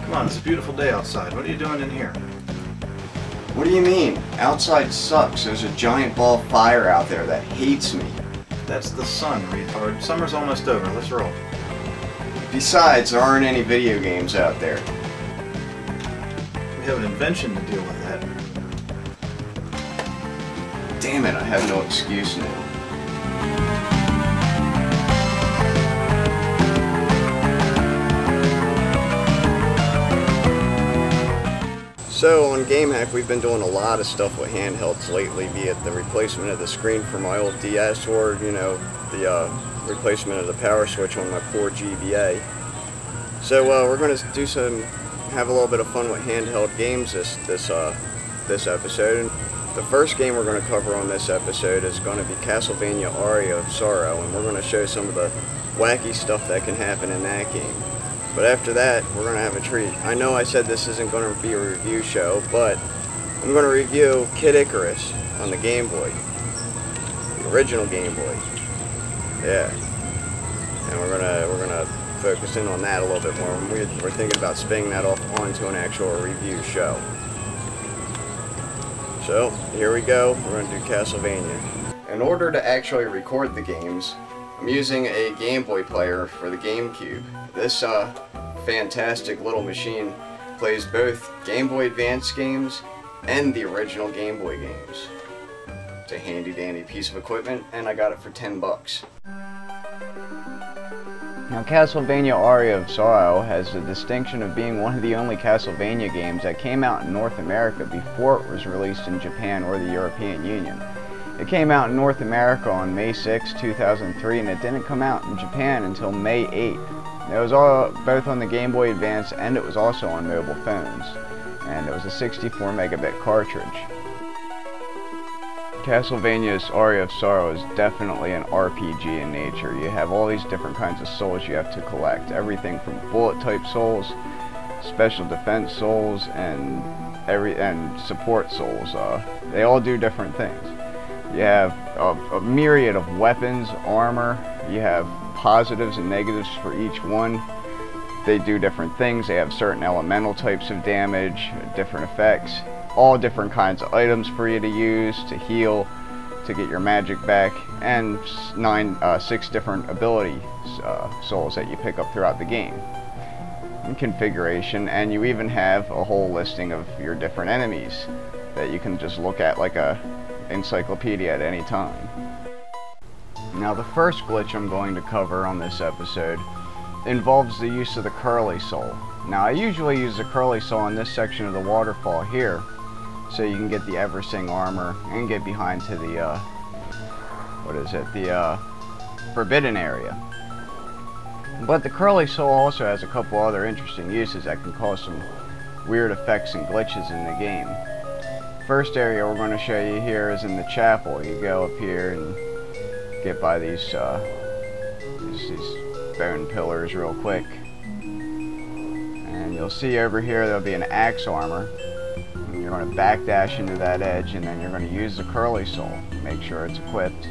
Come on, it's a beautiful day outside. What are you doing in here? What do you mean? Outside sucks. There's a giant ball of fire out there that hates me. That's the sun, retard. Summer's almost over. Let's roll. Besides, there aren't any video games out there. We have an invention to deal with that. Damn it, I have no excuse now. So on Game.Hack, we've been doing a lot of stuff with handhelds lately, be it the replacement of the screen for my old DS or, you know, the replacement of the power switch on my poor GBA. So we're going to have a little bit of fun with handheld games this episode. And the first game we're going to cover on this episode is going to be Castlevania Aria of Sorrow, and we're going to show some of the wacky stuff that can happen in that game. But after that, we're going to have a treat. I know I said this isn't going to be a review show, but I'm going to review Kid Icarus on the Game Boy. The original Game Boy. Yeah. And we're gonna focus in on that a little bit more. We're thinking about spinning that off onto an actual review show. So, here we go. We're going to do Castlevania. In order to actually record the games, I'm using a Game Boy player for the GameCube. This fantastic little machine plays both Game Boy Advance games and the original Game Boy games. It's a handy dandy piece of equipment, and I got it for 10 bucks. Now, Castlevania Aria of Sorrow has the distinction of being one of the only Castlevania games that came out in North America before it was released in Japan or the European Union. It came out in North America on May 6, 2003, and it didn't come out in Japan until May 8th. It was both on the Game Boy Advance, and it was also on mobile phones. And it was a 64 megabit cartridge. Castlevania's Aria of Sorrow is definitely an RPG in nature. You have all these different kinds of souls you have to collect. Everything from bullet type souls, special defense souls, and support souls. They all do different things. You have a myriad of weapons, armor. You have positives and negatives for each one. They do different things. They have certain elemental types of damage, different effects, all different kinds of items for you to use, to heal, to get your magic back, and 6 different ability souls that you pick up throughout the game. And configuration, and you even have a whole listing of your different enemies that you can just look at like a encyclopedia at any time. Now, the first glitch I'm going to cover on this episode involves the use of the curly soul. Now, I usually use the curly soul in this section of the waterfall here, so you can get the Eversing armor and get behind to the the forbidden area. But the curly soul also has a couple other interesting uses that can cause some weird effects and glitches in the game. First area we're going to show you here is in the chapel. You go up here and get by these bone pillars real quick, and you'll see over here there'll be an axe armor. And you're going to backdash into that edge, and then you're going to use the curly soul. Make sure it's equipped.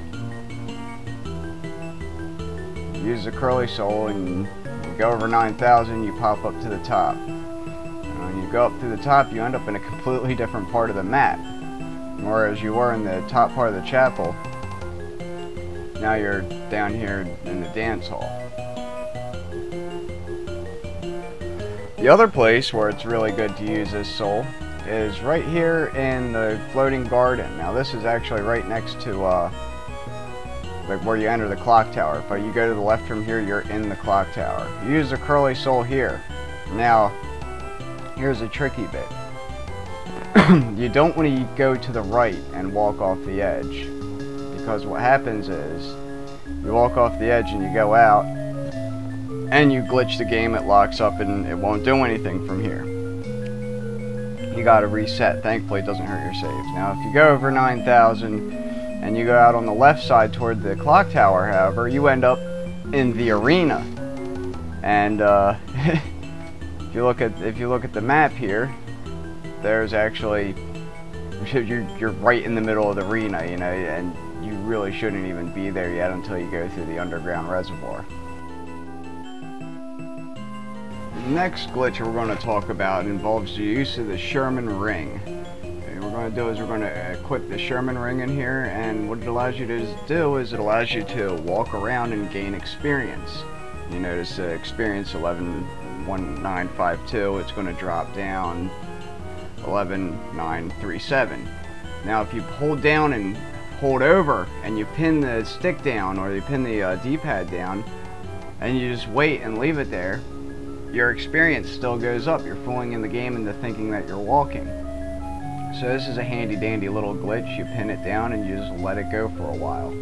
Use the curly soul, and you go over 9,000, you pop up to the top. And when you go up to the top, you end up in a completely different part of the map. Whereas you were in the top part of the chapel, now you're down here in the dance hall. The other place where it's really good to use this soul is right here in the floating garden. Now, this is actually right next to like where you enter the clock tower. If you go to the left from here, you're in the clock tower. You use the curly soul here. Now, here's a tricky bit. You don't want to go to the right and walk off the edge, because what happens is you walk off the edge and you go out and you glitch the game, it locks up and it won't do anything from here. You gotta reset. Thankfully it doesn't hurt your saves. Now if you go over 9,000 and you go out on the left side toward the clock tower, however, you end up in the arena. And if you look at the map here, there's actually, you're right in the middle of the arena, you know, and you really shouldn't even be there yet until you go through the underground reservoir. next glitch we're going to talk about involves the use of the Sherman ring. And what we're going to do is we're going to equip the Sherman ring in here, and what it allows you to do is it allows you to walk around and gain experience. You notice experience 111952, it's going to drop down 11937. Now if you hold down and hold over and you pin the stick down, or you pin the D-pad down, and you just wait and leave it there, your experience still goes up. You're fooling in the game into thinking that you're walking. So this is a handy dandy little glitch. You pin it down and you just let it go for a while.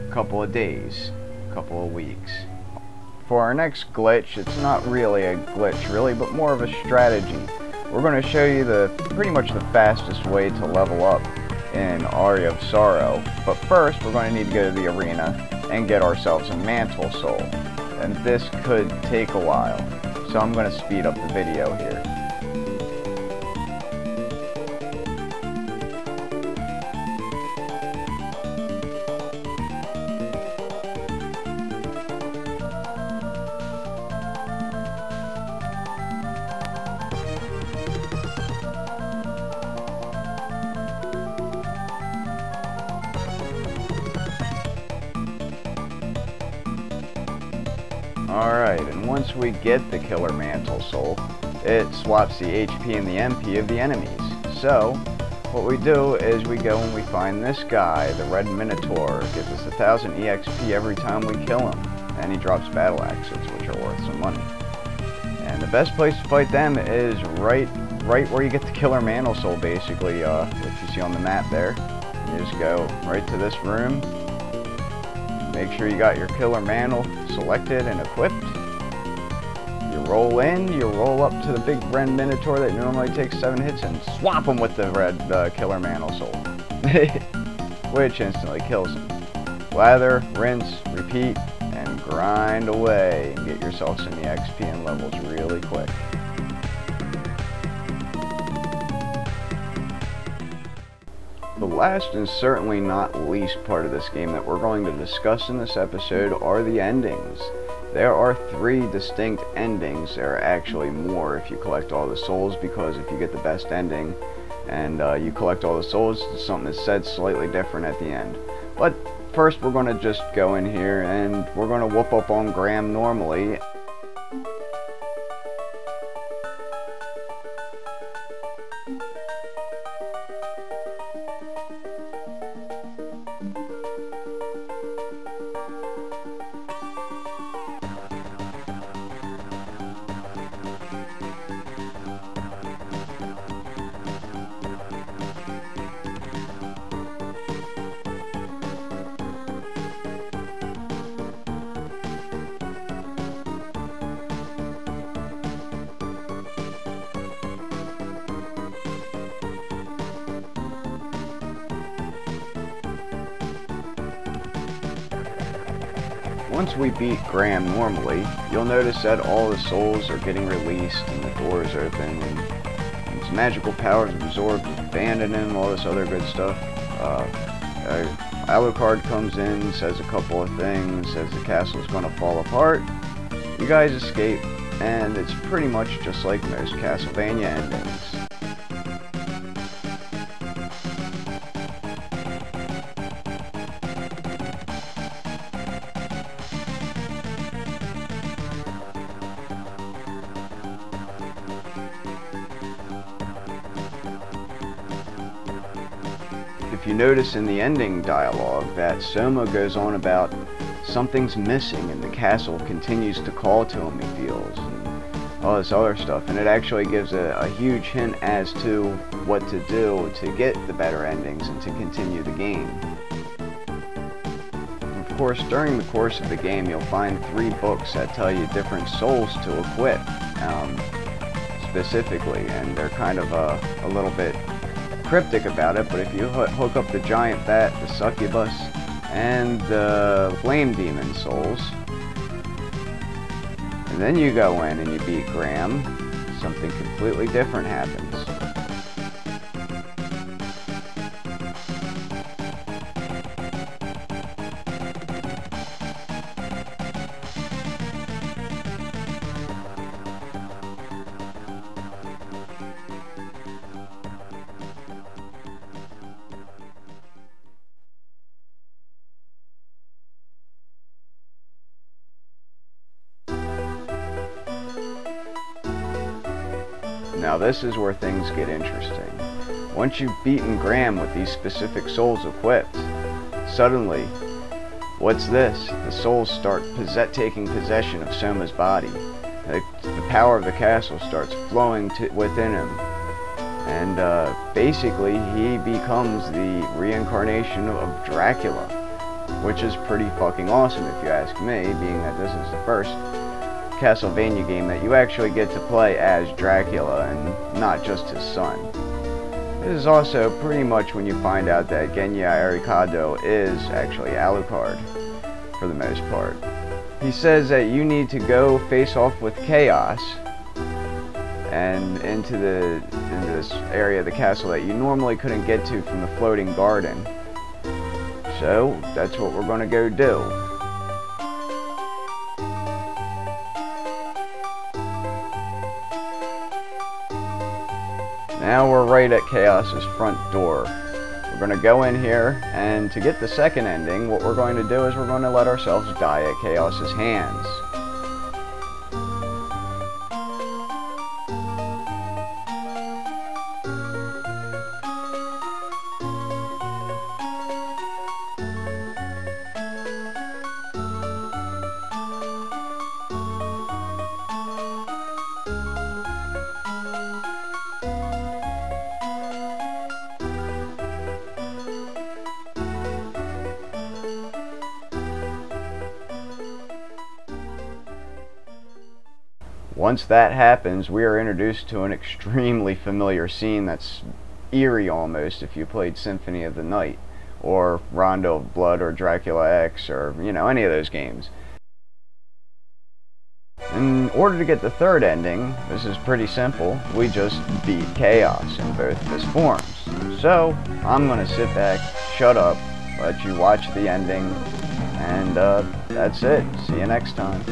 A couple of days, a couple of weeks. For our next glitch, it's not really a glitch really, but more of a strategy. We're going to show you pretty much the fastest way to level up in Aria of Sorrow. But first, we're going to need to go to the arena and get ourselves a mantle soul. And this could take a while, so I'm going to speed up the video here. Alright, and once we get the killer mantle soul, it swaps the HP and the MP of the enemies. So, what we do is we go and we find this guy, the red minotaur. It gives us 1000 EXP every time we kill him, and he drops battle axes, which are worth some money. And the best place to fight them is right where you get the killer mantle soul, basically, which you see on the map there. You just go right to this room. Make sure you got your killer mantle selected and equipped. You roll in, you roll up to the big red minotaur that normally takes 7 hits and swap him with the red killer mantle soul. Which instantly kills him. Lather, rinse, repeat, and grind away and get yourself some EXP and levels really quick. The last and certainly not least part of this game that we're going to discuss in this episode are the endings. There are 3 distinct endings. There are actually more if you collect all the souls, because if you get the best ending and you collect all the souls, something is said slightly different at the end. But first we're going to just go in here and we're going to whoop up on Graham normally. Once we beat Graham normally, you'll notice that all the souls are getting released and the doors open and his magical powers absorbed, abandoned and all this other good stuff. Alucard comes in, says a couple of things, says the castle's gonna fall apart. You guys escape, and it's pretty much just like most Castlevania endings. If you notice in the ending dialogue that Soma goes on about something's missing and the castle continues to call to him, he feels, and all this other stuff, and it actually gives a huge hint as to what to do to get the better endings and to continue the game. Of course, during the course of the game you'll find 3 books that tell you different souls to equip specifically, and they're kind of a little bit cryptic about it, but if you hook up the giant bat, the succubus, and the flame demon souls, and then you go in and you beat Graham, something completely different happens. Now this is where things get interesting. Once you've beaten Graham with these specific souls equipped, suddenly, what's this? The souls start taking possession of Soma's body. The power of the castle starts flowing within him. And basically, he becomes the reincarnation of Dracula, which is pretty fucking awesome if you ask me, being that this is the first Castlevania game that you actually get to play as Dracula and not just his son. This is also pretty much when you find out that Genya Arikado is actually Alucard, for the most part. He says that you need to go face off with Chaos and into this area of the castle that you normally couldn't get to from the floating garden. So that's what we're going to go do. Now we're right at Chaos's front door. We're going to go in here, and to get the second ending, what we're going to do is we're going to let ourselves die at Chaos's hands. Once that happens, we are introduced to an extremely familiar scene that's eerie almost if you played Symphony of the Night, or Rondo of Blood, or Dracula X, or, you know, any of those games. In order to get the third ending, this is pretty simple. We just beat Chaos in both of his forms. So, I'm gonna sit back, shut up, let you watch the ending, and that's it. See you next time.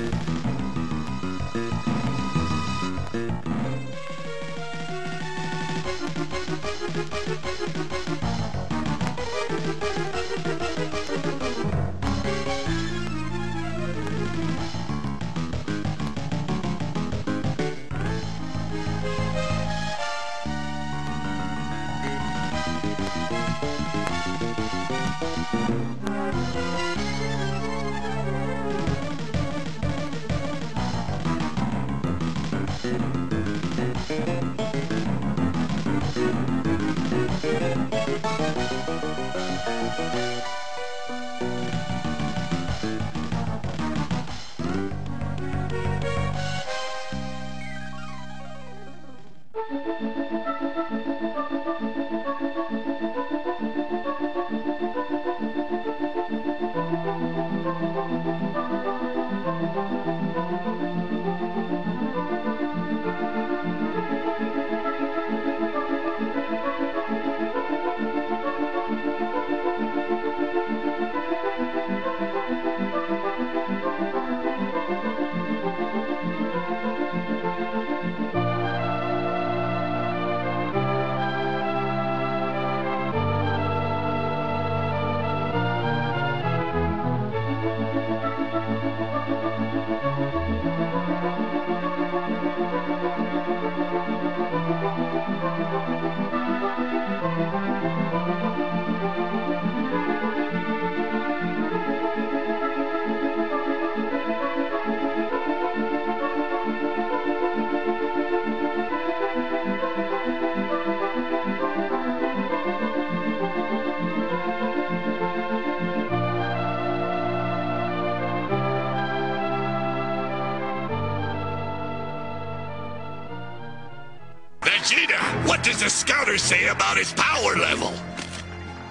What does the scouter say about his power level?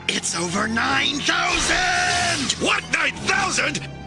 It's over 9,000! What, 9,000?